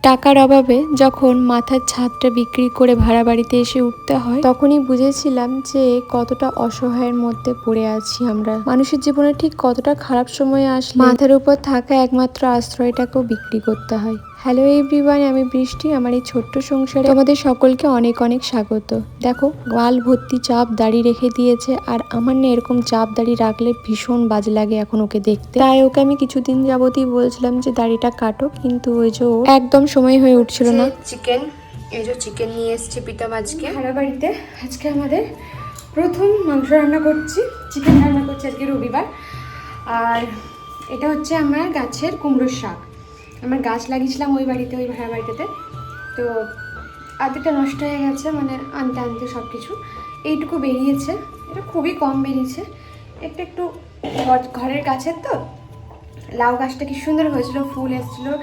টাকার অভাবে যখন মাথার ছাদটা বিক্রি করে ভাড়া বাড়িতে এসে উঠতে হয়, তখনই বুঝেছিলাম যে কতটা অসহায়ের মধ্যে পড়ে আছি আমরা। মানুষের জীবনে ঠিক কতটা খারাপ সময় আসলে মাথার উপর থাকা একমাত্র আশ্রয়টাকেও বিক্রি করতে হয়। হ্যালো এভরিওয়ান, আমি বৃষ্টি। আমার এই ছোট্ট সংসারে তোমাদের সকলকে অনেক অনেক স্বাগত। দেখো, গাল ভর্তি চাপ দাড়ি রেখে দিয়েছে, আর আমার না এরকম চাপ দাড়ি রাখলে ভীষণ বাজে লাগে এখন ওকে দেখতে। তাই ওকে আমি কিছুদিন যাবতই বলছিলাম যে দাড়িটা কাটো, কিন্তু ওই যে একদম সময় হয়ে উঠছিল না। চিকেন, এই যে চিকেন নিয়ে এসেছি পিতাম আজকে ভাড়া বাড়িতে। আজকে আমাদের প্রথম মাংস রান্না করছি, চিকেন রান্না করছি আজকে রবিবার। আর এটা হচ্ছে আমার গাছের কুমড়োর শাক। আমার গাছ লাগিয়েছিলাম ওই বাড়িতে, ওই ভাড়া বাড়িটাতে। তো আধেকটা নষ্ট হয়ে গেছে, মানে আনতে আনতে সব কিছু। এইটুকু বেরিয়েছে, এটা খুবই কম বেরিয়েছে। একটু একটু ঘরের গাছের তো লাউ গাছটা কি সুন্দর হয়েছিল, ফুল এসেছিলো,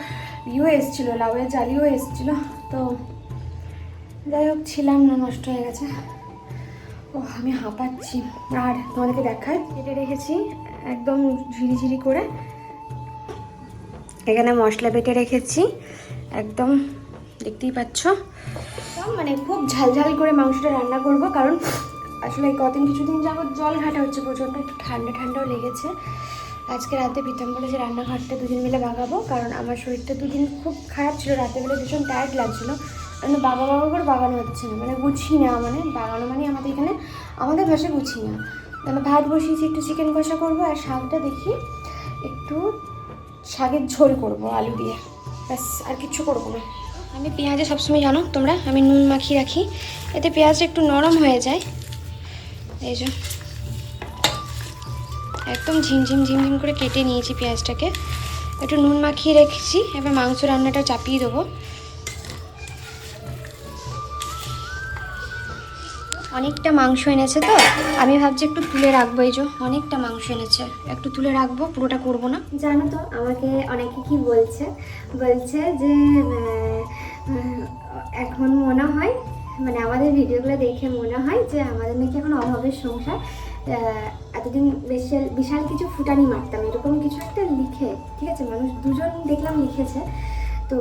এসেছিলো, লাউয়ের জালিও এসেছিলো। তো যাই হোক, ছিলাম না, নষ্ট হয়ে গেছে। ও আমি হাঁপাচ্ছি। আর তোমাদেরকে দেখায়, কেটে রেখেছি একদম ঝিরিঝিরি করে। এখানে মশলা বেটে রেখেছি একদম, দেখতেই পাচ্ছ। মানে খুব ঝালঝাল করে মাংসটা রান্না করব, কারণ আসলে কিছুদিন যাবত জল ঘাটা হচ্ছে প্রচণ্ড, একটু ঠান্ডা ঠান্ডাও লেগেছে। আজকে রাতে প্রীতম বলে যে রান্নাঘরটা দুদিন মিলে বাগাবো, কারণ আমার শরীরটা দুদিন খুব খারাপ ছিল, রাতে বেলা ভীষণ টায়ার্ড লাগছিলো। মানে বাবা করে বাগানো হচ্ছে না, মানে গুছিয়ে না, মানে বাগানো মানে আমাদের এখানে আমাদের ভাষায় গুছিয়ে না। মানে ভাত বসিয়েছি, একটু চিকেন কষা করবো, আর শাকটা দেখি একটু শাকের ঝোল করব আলু দিয়ে, ব্যাস, আর কিছু করবো না। আমি পেঁয়াজে সবসময় জানো তোমরা, আমি নুন মাখিয়ে রাখি, এতে পেঁয়াজটা একটু নরম হয়ে যায়। এই যে একদম ঝিমঝিম ঝিমঝিম করে কেটে নিয়েছি পেঁয়াজটাকে, একটু নুন মাখিয়ে রেখেছি। এবার মাংস রান্নাটা চাপিয়ে দেবো। অনেকটা মাংস এনেছে, তো আমি ভাবছি একটু তুলে রাখবো। এই যে অনেকটা মাংস এনেছে, একটু তুলে রাখবো, পুরোটা করবো না। জানো তো আমাকে অনেকে কি বলছে যে এখন মনে হয়, মানে আমাদের ভিডিওগুলো দেখে মনে হয় যে আমাদের নাকি এখন অভাবের সংসার। এতদিন বিশাল কিছু ফুটানি মারতাম, এরকম কিছু একটা লিখে, ঠিক আছে, মানুষ দুজন দেখলাম লিখেছে। তো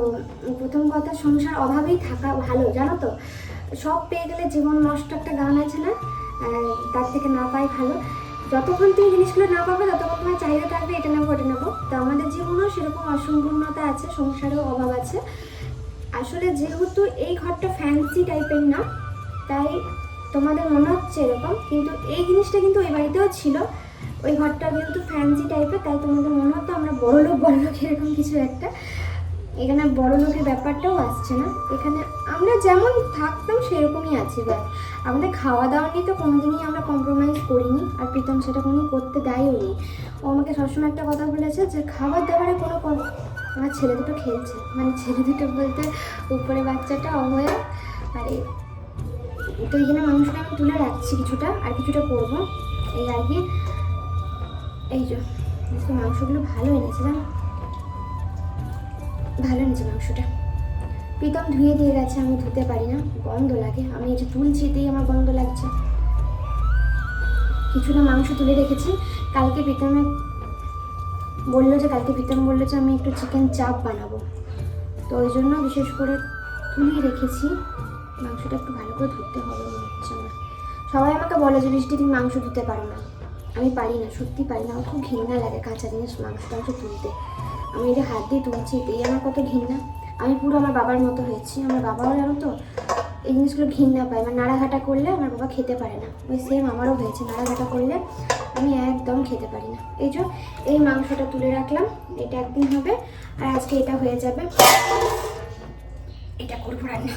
প্রথম কথা, সংসার অভাবেই থাকা ভালো, জানো তো। সব পেয়ে গেলে জীবন নষ্ট, একটা গান আছে না, তার থেকে না পাই ভালো। যতক্ষণ তুমি জিনিসগুলো না পাবে ততক্ষণ তোমার চাহিদা থাকবে, এটা নেবো ওটা নেবো। তো আমাদের জীবনেও সেরকম অসম্পূর্ণতা আছে, সংসারেও অভাব আছে। আসলে যেহেতু এই ঘরটা ফ্যান্সি টাইপের না, তাই তোমাদের মনে হচ্ছে এরকম, কিন্তু এই জিনিসটা কিন্তু ওই বাড়িতেও ছিল। ওই ঘরটা যেহেতু ফ্যান্সি টাইপের, তাই তোমাদের মনে হতো আমরা বড়লোক এরকম কিছু একটা। এখানে বড় লোকের ব্যাপারটাও আসছে না, এখানে আমরা যেমন থাকতাম সেরকমই আছি। ব্যাস আমাদের খাওয়া দাওয়া নিয়ে তো কোনোদিনই আমরা কম্প্রোমাইজ করিনি, আর প্রীতম সেটা কোনোদিন করতে দেয়ও নি। ও আমাকে সবসময় একটা কথা বলেছে যে খাবার দাবারে কোনো আমার ছেলে দুটো খেলছে, মানে ছেলে দুটো বলতে উপরে বাচ্চাটা অভয়া, আর তো এইখানে মাংসটা আমি তুলে রাখছি কিছুটা, আর কিছুটা করবো এই আর কি। এই যে মাংসগুলো ভালো এনেছে, জানো, ভালো এনেছে মাংসটা। প্রীতম ধুয়ে দিয়ে গেছে, আমি ধুতে পারি না, গন্ধ লাগে। আমি এই যে তুলছি, এতেই আমার গন্ধ লাগছে। কিছুটা মাংস তুলে রেখেছি। কালকে প্রীতম বললো যে আমি একটু চিকেন চাপ বানাবো, তো ওই জন্য বিশেষ করে তুলিয়ে রেখেছি। মাংসটা একটু ভালো করে ধুতে হবে মনে হচ্ছে আমার। সবাই আমাকে বলে যে বৃষ্টি তুমি মাংস ধুতে পারো না। আমি পারি না, সত্যি পারি না। আমার খুব ঘৃণা লাগে কাঁচা জিনিস মাংস তুলতে। আমি এই যে হাত দিয়ে তুলছি, এতেই আমার কত ঘৃণা। আমি পুরো আমার বাবার মতো হয়েছি। আমার বাবাও জানো তো এই জিনিসগুলো ঘৃণা পায়। আমার নাড়াঘাটা করলে আমার বাবা খেতে পারে না, ওই সেম আমারও হয়েছে। নাড়াঘাটা করলে আমি একদম খেতে পারি না। এই যে এই মাংসটা তুলে রাখলাম, এটা একদিন হবে, আর আজকে এটা হয়ে যাবে। এটা করবো রান্না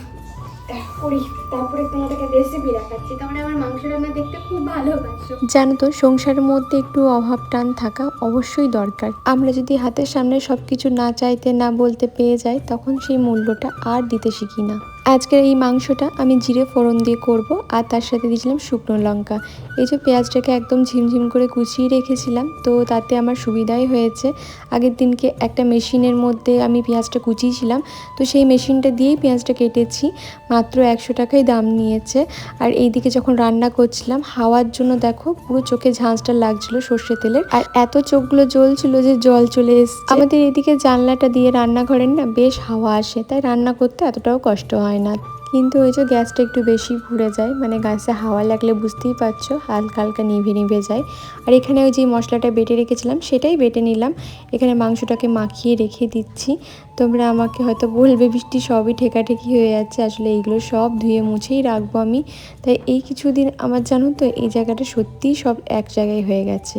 করি, তারপরে তোমাদেরকে রেসিপি দেখাচ্ছি। তোমরা আমার মাংস রান্না দেখতে খুব ভালোবাসো। জানো তো, সংসারের মধ্যে একটু অভাব টান থাকা অবশ্যই দরকার। আমরা যদি হাতের সামনে সবকিছু না চাইতে না বলতে পেয়ে যাই, তখন সেই মূল্যটা আর দিতে শিখি না। আজকের এই মাংসটা আমি জিরে ফোড়ন দিয়ে করব, আর তার সাথে দিয়েছিলাম শুকনো লঙ্কা। এই যে পেঁয়াজটাকে একদম ঝিমঝিম করে কুচিয়ে রেখেছিলাম, তো তাতে আমার সুবিধাই হয়েছে। আগের দিনকে একটা মেশিনের মধ্যে আমি পেঁয়াজটা কুচিয়েছিলাম, তো সেই মেশিনটা দিয়েই পেঁয়াজটা কেটেছি। মাত্র 100 টাকাই দাম নিয়েছে। আর এইদিকে যখন রান্না করছিলাম, হাওয়ার জন্য দেখো পুরো চোখে ঝাঁঝটা লাগছিল সর্ষে তেলের, আর এত চোখগুলো জ্বলছিল যে জল চলে এসছে। আমাদের এদিকে জানলাটা দিয়ে রান্নাঘরের না বেশ হাওয়া আসে, তাই রান্না করতে এতটাও কষ্ট হয় না। কিন্তু ওই যে গ্যাসটা একটু বেশি পুড়ে যায়, মানে গ্যাসে হাওয়া লাগলে বুঝতেই পারছো হালকা হালকা নিভে নিভে যায়। আর এখানে ওই যে মশলাটা বেটে রেখেছিলাম সেটাই বেটে নিলাম। এখানে মাংসটাকে মাখিয়ে রেখে দিচ্ছি। তোমরা আমাকে হয়তো বলবে বৃষ্টি সবই ঠেকাঠেকি হয়ে যাচ্ছে, আসলে এইগুলো সব ধুয়ে মুছেই রাখবো আমি। তাই এই কিছুদিন আমার জানো তো এই জায়গাটা সত্যিই সব এক জায়গায় হয়ে গেছে।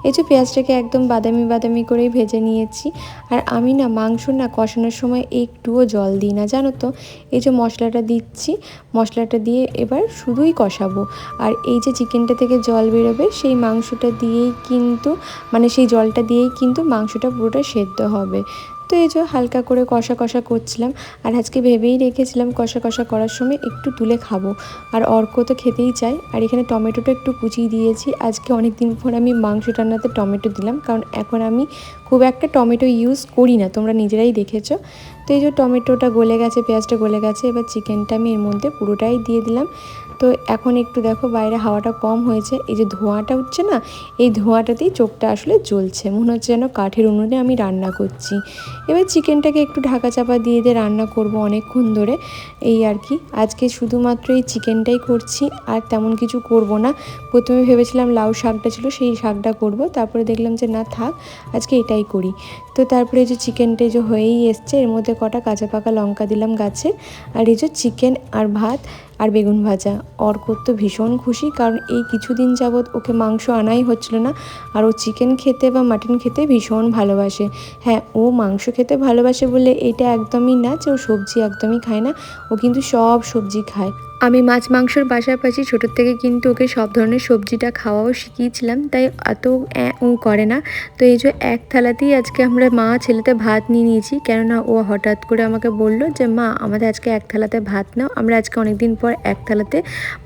এই যে পেঁয়াজটাকে একদম বাদামি বাদামি করেই ভেজে নিয়েছি। আর আমি না মাংস না কষানোর সময় একটুও জল দিই না, জানো তো। এই যে মশলাটা দিচ্ছি, মশলাটা দিয়ে এবার শুধুই কষাবো। আর এই যে চিকেনটা থেকে জল বেরোবে সেই মাংসটা দিয়েই কিন্তু, মানে সেই জলটা দিয়েই কিন্তু মাংসটা পুরোটা সেদ্ধ হবে। তো এই যে হালকা করে কষা কষা করছিলাম। আর আজকে ভেবেই রেখেছিলাম কষা কষা করার সময় একটু তুলে খাবো। আর অর্ক তো খেতেই চাই। আর এখানে টমেটোটা একটু কুচিয়ে দিয়েছি। আজকে অনেক দিন পর আমি মাংস রান্নাতে টমেটো দিলাম, কারণ এখন আমি খুব একটা টমেটো ইউজ করি না, তোমরা নিজেরাই দেখেছো। তো এই যে টমেটোটা গলে গেছে, পেঁয়াজটা গলে গেছে, এবার চিকেনটা আমি এর মধ্যে পুরোটাই দিয়ে দিলাম। তো এখন একটু দেখো বাইরে হাওয়াটা কম হয়েছে, এই যে ধোঁয়াটা উঠছে না, এই ধোঁয়াটাতেই চোখটা আসলে জ্বলছে, মনে হচ্ছে যেন কাঠের উনুনে আমি রান্না করছি। এবার চিকেনটাকে একটু ঢাকা চাপা দিয়ে দিয়ে রান্না করব অনেকক্ষণ ধরে, এই আর কি। আজকে শুধুমাত্র এই চিকেনটাই করছি, আর তেমন কিছু করব না। প্রথমে ভেবেছিলাম লাউ শাকটা ছিল সেই শাকটা করব, তারপরে দেখলাম যে না থাক, আজকে এটাই করি। তো তারপরে এই যে চিকেনটা যে হয়েই এসছে, এর মধ্যে কটা কাঁচা পাকা লঙ্কা দিলাম গাছে। আর এই যে চিকেন আর ভাত আর বেগুন ভাজা। অর্ক তো ভীষণ খুশি, কারণ এই কিছুদিন যাবৎ ওকে মাংস আনাই হচ্ছিল না, আর ও চিকেন খেতে বা মাটন খেতে ভীষণ ভালোবাসে। হ্যাঁ, ও মাংস খেতে ভালোবাসে বলে এটা একদমই না যে ও সবজি একদমই খায় না, ও কিন্তু সব সবজি খায়। আমি মাছ মাংসর পাশাপাশি ছোটোর থেকে কিন্তু ওকে সব ধরনের সবজিটা খাওয়াও শিখিয়েছিলাম, তাই এত ও করে না। তো এই যে এক থালাতেই আজকে আমরা মা ছেলেতে ভাত নিয়ে নিয়েছি, কেননা ও হঠাৎ করে আমাকে বলল যে মা আমাদের আজকে এক থালাতে ভাত নাও। আমরা আজকে অনেকদিন পর এক থালাতে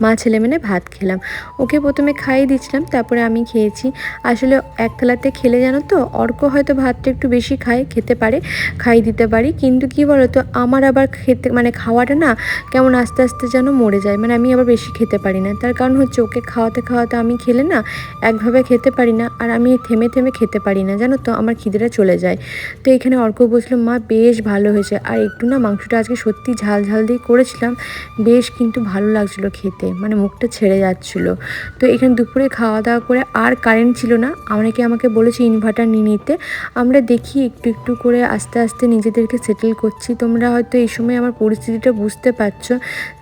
মা ছেলে মিলে ভাত খেলাম। ওকে প্রথমে খাইয়ে দিচ্ছিলাম, তারপরে আমি খেয়েছি। আসলে এক থালাতে খেলে জানো তো, অর্ক হয়তো ভাতটা একটু বেশি খায়, খেতে পারে, খাইয়ে দিতে পারি, কিন্তু কি বলো তো আমার আবার খেতে মানে খাওয়াটা না কেমন আস্তে আস্তে যেন মরে যায়, মানে আমি আবার বেশি খেতে পারি না। তার কারণ হচ্ছে ওকে খাওয়াতে খাওয়াতে আমি খেলে না একভাবে খেতে পারি না, আর আমি থেমে থেমে খেতে পারি না, জানো তো, আমার খিদেটা চলে যায়। তো এখানে অর্ক বসলো মা বেশ ভালো হয়েছে, আর একটু না মাংসটা আজকে সত্যি ঝাল ঝাল দিয়ে করেছিলাম, বেশ কিন্তু ভালো লাগছিলো খেতে, মানে মুখটা ছেড়ে যাচ্ছিলো। তো এখানে দুপুরে খাওয়া দাওয়া করে, আর কারেন্ট ছিল না, অনেকে আমাকে বলেছে ইনভার্টার নিয়ে নিতে। আমরা দেখি একটু একটু করে আস্তে আস্তে নিজেদেরকে সেটেল করছি। তোমরা হয়তো এই সময় আমার পরিস্থিতিটা বুঝতে পারছো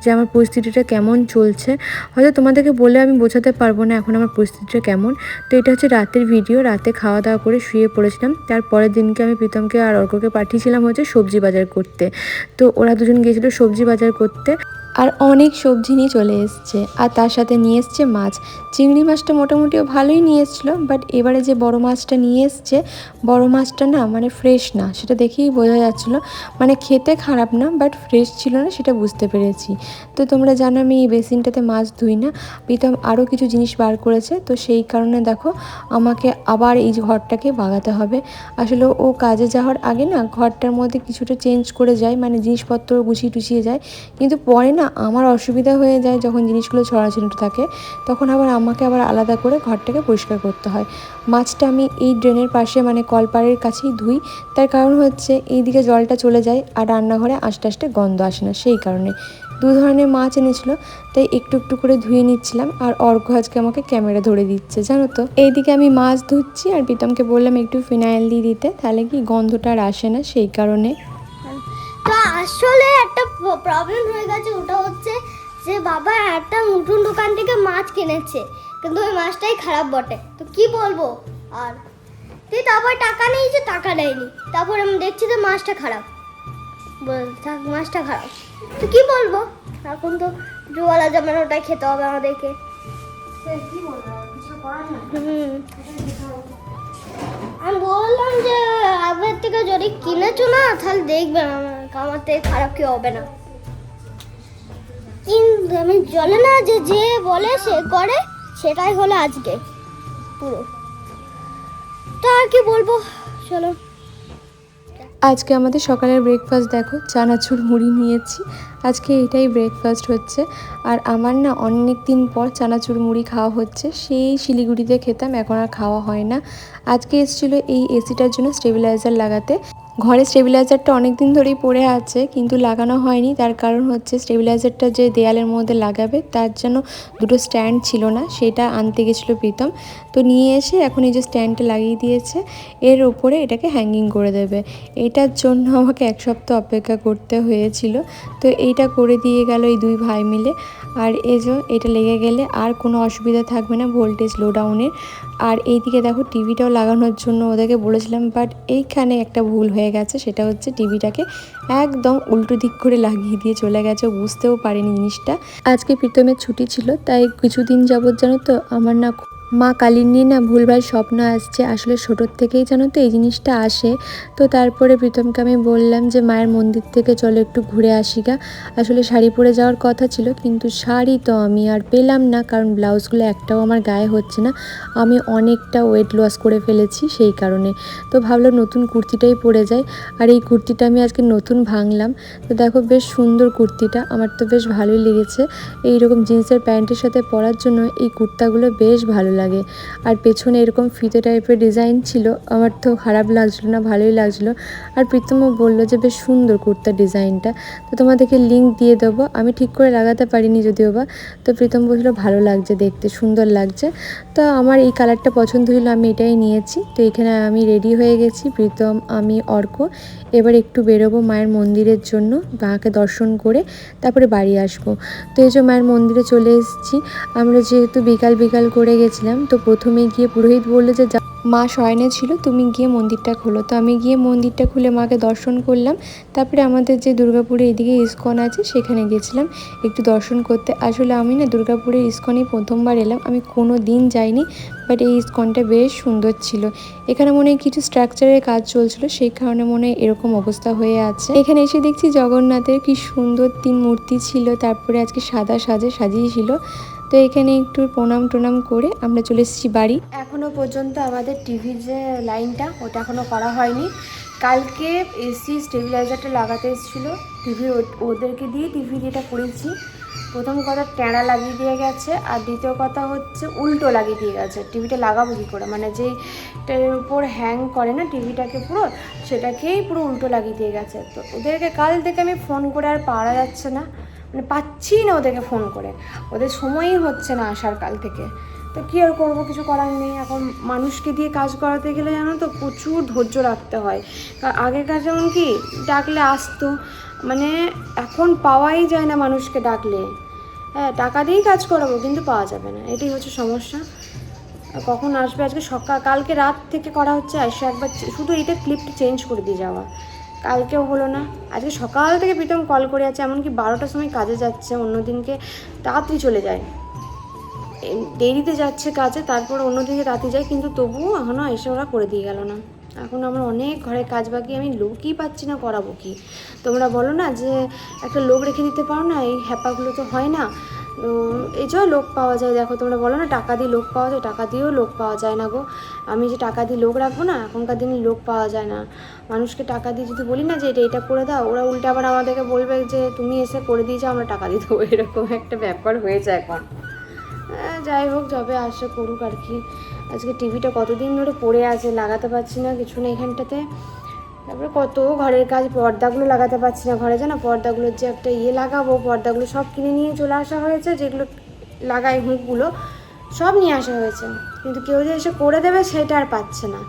যে আমার পরিস্থিতিটা কেমন চলছে। হয়তো তোমাদেরকে বলে আমি বোঝাতে পারবো না এখন আমার পরিস্থিতিটা কেমন। তো এটা হচ্ছে রাতের ভিডিও, রাতে খাওয়া দাওয়া করে শুয়ে পড়েছিলাম। তারপরের দিনকে আমি প্রীতমকে আর অর্ককে পাঠিয়েছিলাম হচ্ছে সবজি বাজার করতে। তো ওরা দুজন গিয়েছিলো সবজি বাজার করতে, আর অনেক সবজি নিয়ে চলে এসছে, আর তার সাথে নিয়ে এসছে মাছ। চিংড়ি মাছটা মোটামুটিও ভালোই নিয়ে এসছিলো, বাট এবারে যে বড় মাছটা নিয়ে এসছে, বড় মাছটা না মানে ফ্রেশ না, সেটা দেখেই বোঝা যাচ্ছিলো। মানে খেতে খারাপ না, বাট ফ্রেশ ছিল না, সেটা বুঝতে পেরেছি। তো তোমরা জানো আমি এই বেসিনটাতে মাছ ধুই না, প্রীতম আরও কিছু জিনিস বার করেছে, তো সেই কারণে দেখো আমাকে আবার এই ঘরটাকে বাগাতে হবে। আসলে ও কাজে যাওয়ার আগে না ঘরটার মধ্যে কিছুটা চেঞ্জ করে যায়, মানে জিনিসপত্র গুছিয়ে টুছিয়ে যায়, কিন্তু পরে না আমার অসুবিধা হয়ে যায় যখন জিনিসগুলো ছড়াছড়ি থাকে, তখন আবার আমাকে আবার আলাদা করে ঘরটাকে পরিষ্কার করতে হয়। মাছটা আমি এই ড্রেনের পাশে মানে কলপাড়ের কাছেই ধুই, তার কারণ হচ্ছে এইদিকে জলটা চলে যায় আর রান্নাঘরে আস্তে আস্তে গন্ধ আসে না, সেই কারণে। দু ধরনের মাছ এনেছিল, তাই একটু একটু করে ধুয়ে নিচ্ছিলাম। আর অর্ঘ্য আজকে আমাকে ক্যামেরা ধরে দিচ্ছে, জানো তো। এইদিকে আমি মাছ ধুচ্ছি, আর প্রীতমকে বললাম একটু ফিনাইল দিয়ে দিতে, তাহলে কি গন্ধটা আর আসে না, সেই কারণে। তো আসলে একটা প্রবলেম হয়ে গেছে, ওটা হচ্ছে যে বাবা একটা নতুন দোকান থেকে মাছ কিনেছে, কিন্তু ওই মাছটাই খারাপ বটে। তো কি বলবো আর, তুই তারপর টাকা নিয়েছে, টাকা দেয়নি, তারপর আমি দেখছি যে মাছটা খারাপ, থাক মাছটা খারাপ, তো কি বলবো এখন, তো জোয়ালা জামান ওটাই খেতে হবে আমাদেরকে। আমি বললাম যে আগের থেকে যদি কিনেছো না তাহলে দেখবেন আমার থেকে খারাপ কি হবে না। কিন্তু আমি চলে না যে যে বলে সে করে, সেটাই হলো আজকে পুরো। তো আর কি বলবো, চলো। আজকে আমাদের সকালের ব্রেকফাস্ট দেখো, চানাচুর মুড়ি নিয়েছি। আজকে এটাই ব্রেকফাস্ট হচ্ছে। আর আমার না অনেক দিন পর চানাচুর মুড়ি খাওয়া হচ্ছে। সেই শিলিগুড়িতে খেতাম, এখন আর খাওয়া হয় না। আজকে এসেছিলো এই এসিটার জন্য স্টেবিলাইজার লাগাতে। ঘরে স্টেবিলাইজারটা অনেক দিন ধরেই পড়ে আছে, কিন্তু লাগানো হয়নি। তার কারণ হচ্ছে স্টেবিলাইজারটা যে দেয়ালের মধ্যে লাগাবে তার জন্য দুটো স্ট্যান্ড ছিল না, সেটা আনতে গেছিলো প্রীতম। তো নিয়ে এসে এখন এই যে স্ট্যান্ডটা লাগিয়ে দিয়েছে, এর ওপরে এটাকে হ্যাঙ্গিং করে দেবে। এটার জন্য আমাকে 1 সপ্তাহ অপেক্ষা করতে হয়েছিল। তো এইটা করে দিয়ে গেল এই দুই ভাই মিলে। আর এই যে এটা লেগে গেলে আর কোনো অসুবিধা থাকবে না ভোল্টেজ লো ডাউনের। আর এইদিকে দেখো টিভিটাও লাগানোর জন্য ওদেরকে বলেছিলাম, বাট এইখানে একটা ভুল হয়ে গেছে। সেটা হচ্ছে টিভিটাকে একদম উল্টো দিক করে লাগিয়ে দিয়ে চলে গেছে, বুঝতেও পারিনি জিনিসটা। আজকে প্রীতমের ছুটি ছিল, তাই কিছুদিন যাবত জানো তো আমার না মা কালীর নিয়ে না ভুলভাল স্বপ্ন আসছে। আসলে ছোটোর থেকেই জানো তো এই জিনিসটা আসে। তো তারপরে প্রীতমকে আমি বললাম যে মায়ের মন্দির থেকে চলো একটু ঘুরে আসি গা। আসলে শাড়ি পরে যাওয়ার কথা ছিল, কিন্তু শাড়ি তো আমি আর পেলাম না, কারণ ব্লাউজগুলো একটাও আমার গায়ে হচ্ছে না। আমি অনেকটা ওয়েট লস করে ফেলেছি সেই কারণে। তো ভাবলাম নতুন কুর্তিটাই পরে যাই। আর এই কুর্তিটা আমি আজকে নতুন ভাঙলাম। তো দেখো বেশ সুন্দর কুর্তিটা, আমার তো বেশ ভালোই লেগেছে। এইরকম জিন্সের প্যান্টের সাথে পরার জন্য এই কুর্তাগুলো বেশ ভালো লাগে। আর পেছনে এরকম ফিতে টাইপের ডিজাইন ছিল, আমার তো খারাপ লাগছিলো না, ভালোই লাগছিলো। আর প্রীতমও বললো যে বেশ সুন্দর কুর্তার ডিজাইনটা। তো তোমাদেরকে লিঙ্ক দিয়ে দেবো, আমি ঠিক করে লাগাতে পারিনি যদিও বা। তো প্রীতম বলছিল ভালো লাগছে দেখতে, সুন্দর লাগছে। তো আমার এই কালারটা পছন্দ হলো, আমি এটাই নিয়েছি। তো এখানে আমি রেডি হয়ে গেছি, প্রীতম, আমি, অর্ক। এবার একটু বেরোবো মায়ের মন্দিরের জন্য, মাকে দর্শন করে তারপরে বাড়ি আসবো। তো এই যে মায়ের মন্দিরে চলে এসেছি। আমরা যেহেতু বিকাল করে গেছিলাম, তো প্রথমে গিয়ে পুরোহিত বললো যে মা শয়নে ছিল, তুমি গিয়ে মন্দিরটা খোলো। তো আমি গিয়ে মন্দিরটা খুলে মাকে দর্শন করলাম। তারপরে আমাদের যে দুর্গাপুরে এদিকে ইস্কন আছে সেখানে গেছিলাম একটু দর্শন করতে। আসলে আমি না দুর্গাপুরের ইস্কনে প্রথমবার এলাম, আমি কোনো দিন যাইনি। বাট এই ইস্কনটা বেশ সুন্দর ছিল। এখানে মনে হয় কিছু স্ট্রাকচারের কাজ চলছিল, সেই কারণে মনে হয় এরকম অবস্থা হয়ে আছে। এখানে এসে দেখছি জগন্নাথের কি সুন্দর 3 মূর্তি ছিল, তারপরে আজকে সাদা সাজিয়েছিল। তো এখানে একটু প্রণাম করে আমরা চলে এসেছি বাড়ি। এখনও পর্যন্ত আমাদের টিভির যে লাইনটা ওটা এখনও করা হয়নি। কালকে এসি স্টেবিলাইজারটা লাগাতে এসেছিলো টিভি, ওদেরকে দিয়ে টিভি এটা করেছি। প্রথম কথা ট্যাঁড়া লাগিয়ে দিয়ে গেছে, আর দ্বিতীয় কথা হচ্ছে উল্টো লাগিয়ে দিয়ে গেছে। টিভিটা লাগাবো কী করে, মানে যেইটার উপর হ্যাং করে না টিভিটাকে পুরো, সেটাকেই পুরো উল্টো লাগিয়ে দিয়ে গেছে। তো ওদেরকে কাল থেকে আমি ফোন করে আর পারা যাচ্ছে না, মানে পাচ্ছি না ওদেরকে ফোন করে, ওদের সময়ই হচ্ছে না আসার কাল থেকে। তো কী আর করবো, কিছু করার নেই। এখন মানুষকে দিয়ে কাজ করাতে গেলে জানো তো প্রচুর ধৈর্য রাখতে হয়। আগেকার যেমন কি ডাকলে আসতো, মানে এখন পাওয়াই যায় না মানুষকে ডাকলে। হ্যাঁ, টাকা দিয়েই কাজ করাবো কিন্তু পাওয়া যাবে না, এটাই হচ্ছে সমস্যা। কখন আসবে, আজকে কালকে রাত থেকে করা হচ্ছে, এসে একবার শুধু এইটা ক্লিপটা চেঞ্জ করে দিয়ে যাওয়া, কালকেও হলো না। আজকে সকাল থেকে প্রীতম কল করে আছে, এমনকি 12টার সময় কাজে যাচ্ছে, অন্যদিনকে তাড়াতাড়ি চলে যায়, দেরিতে যাচ্ছে কাজে, তারপর অন্যদিকে রাতে যায়, কিন্তু তবুও এখনও এসে ওরা করে দিয়ে গেল না। এখন আমার অনেক ঘরে কাজ বাকি, আমি লোকই পাচ্ছি না, করাবো কি? তোমরা বলো না যে একটা লোক রেখে দিতে পারো না, এই হ্যাপাগুলো তো হয় না। তো এই যে লোক পাওয়া যায়, দেখো তোমরা বলো না টাকা দিয়ে লোক পাওয়া যায়, টাকা দিয়েও লোক পাওয়া যায় না গো। আমি যে টাকা দিয়ে লোক রাখবো না, এখনকার দিনে লোক পাওয়া যায় না। মানুষকে টাকা দিয়ে যদি বলি না যে এটা করে দাও, ওরা উল্টে আবার আমাদেরকে বলবে যে তুমি এসে করে দিয়ে যাও, আমরা টাকা দিয়ে দেবো, এরকম একটা ব্যাপার হয়েছে এখন। যাই হোক, যবে আসে করুক আর কি। আজকে টিভিটা কতদিন ধরে পড়ে আছে, লাগাতে পারছি না কিছু না এখানটাতে। তারপরে কত ঘরের কাজ, পর্দাগুলো লাগাতে পারছি না ঘরে, জানো পর্দাগুলোর যে একটা লাগাবো, পর্দাগুলো সব কিনে নিয়ে চলে আসা হয়েছে, যেগুলো লাগাই হুকগুলো সব নিয়ে আসা হয়েছে, কিন্তু কেউ যে এসে করে দেবে সেটা আর পাচ্ছে না।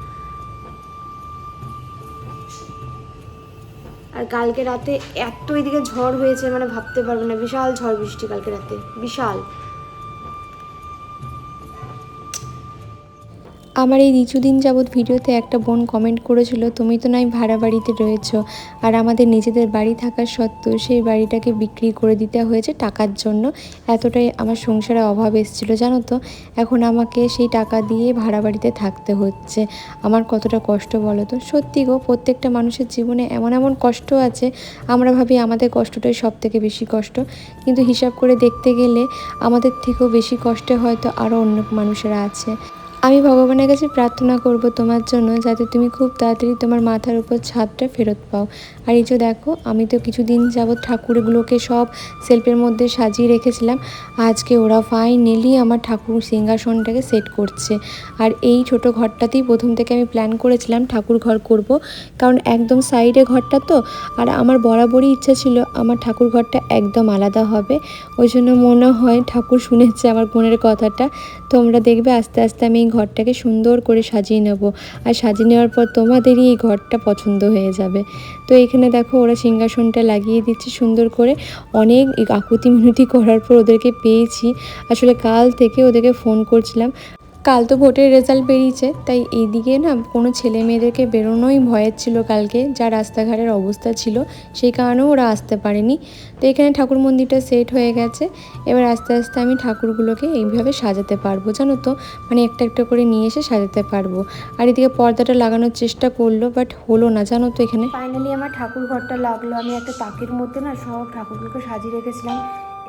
আর কালকে রাতে এত এদিকে ঝড় হয়েছে, মানে ভাবতে পারবে না, বিশাল ঝড় বৃষ্টি কালকে রাতে, বিশাল। আমার এই কিছুদিন যাবৎ ভিডিওতে একটা বোন কমেন্ট করেছিল, তুমি তো নয় ভাড়া বাড়িতে রয়েছো, আর আমাদের নিজেদের বাড়ি থাকার সত্ত্বেও সেই বাড়িটাকে বিক্রি করে দিতে হয়েছে টাকার জন্য। এতটাই আমার সংসারে অভাব এসেছিলো জানো তো। এখন আমাকে সেই টাকা দিয়ে ভাড়া বাড়িতে থাকতে হচ্ছে। আমার কতটা কষ্ট বলো তো। সত্যি গো, প্রত্যেকটা মানুষের জীবনে এমন এমন কষ্ট আছে, আমরা ভাবি আমাদের কষ্টটাই সব থেকে বেশি কষ্ট, কিন্তু হিসাব করে দেখতে গেলে আমাদের থেকেও বেশি কষ্টে হয়তো আরও অন্য মানুষেরা আছে। আমি ভগবানের কাছে প্রার্থনা করব তোমার জন্য, যাতে তুমি খুব তাড়াতাড়ি তোমার মাথার উপর ছাদটা ফেরত পাও। আর এই যে দেখো, আমি তো কিছুদিন যাবৎ ঠাকুরগুলোকে সব সেলফের মধ্যে সাজিয়ে রেখেছিলাম। আজকে ওরা ফাইনালি আমার ঠাকুর সিংহাসনটাকে সেট করছে। আর এই ছোট ঘরটাতেই প্রথম থেকে আমি প্ল্যান করেছিলাম ঠাকুর ঘর করব, কারণ একদম সাইডে ঘরটা তো। আর আমার বরাবরই ইচ্ছা ছিল আমার ঠাকুর ঘরটা একদম আলাদা হবে। ওই জন্য মনে হয় ঠাকুর শুনেছে আমার মনের কথাটা। তোমরা দেখবে আস্তে আস্তে আমি এই ঘরটাকে সুন্দর করে সাজিয়ে নেব, আর সাজিয়ে নেওয়ার পর তোমাদেরই এই ঘরটা পছন্দ হয়ে যাবে। তো এখানে দেখো ওরা সিংহাসনটা লাগিয়ে দিচ্ছে সুন্দর করে। অনেক আকুতি মিনতি করার পর ওদেরকে পেয়েছি। আসলে কাল থেকে ওদেরকে ফোন করছিলাম। কাল তো ভোটের রেজাল্ট বেরিয়েছে, তাই এইদিকে না কোনো ছেলে মেয়েদেরকে বেরোনোই ভয়ের ছিল কালকে, যা রাস্তাঘাটের অবস্থা ছিল, সেই কারণেও ওরা আসতে পারেনি। তো এখানে ঠাকুর মন্দিরটা সেট হয়ে গেছে। এবার আস্তে আস্তে আমি ঠাকুরগুলোকে এইভাবে সাজাতে পারবো জানো তো, মানে একটা একটা করে নিয়ে এসে সাজাতে পারবো। আর এদিকে পর্দাটা লাগানোর চেষ্টা করলো, বাট হলো না জানো তো। এখানে ফাইনালি আমার ঠাকুর ঘরটা লাগলো। আমি একটা তাকের মধ্যে না সব ঠাকুরগুলোকে সাজিয়ে রেখেছিলাম।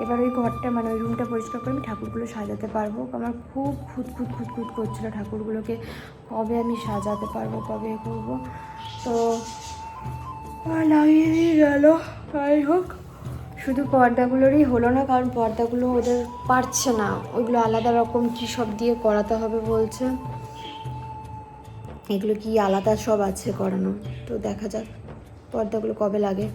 এবার ওই ঘরটা মানে ওই রুমটা পরিষ্কার করে আমি ঠাকুরগুলো সাজাতে পারবো। আমার খুব খুঁতখুত করছিলো ঠাকুরগুলোকে, কবে আমি সাজাতে পারবো, কবে করবো। তো লাগিয়ে দিয়ে গেল। যাই হোক, শুধু পর্দাগুলোরই হলো না, কারণ পর্দাগুলো ওদের পারছে না, ওইগুলো আলাদা রকম কী সব দিয়ে করাতে হবে বলছে। এগুলো কি আলাদা সব আছে করানো, তো দেখা যাক পর্দাগুলো কবে লাগে।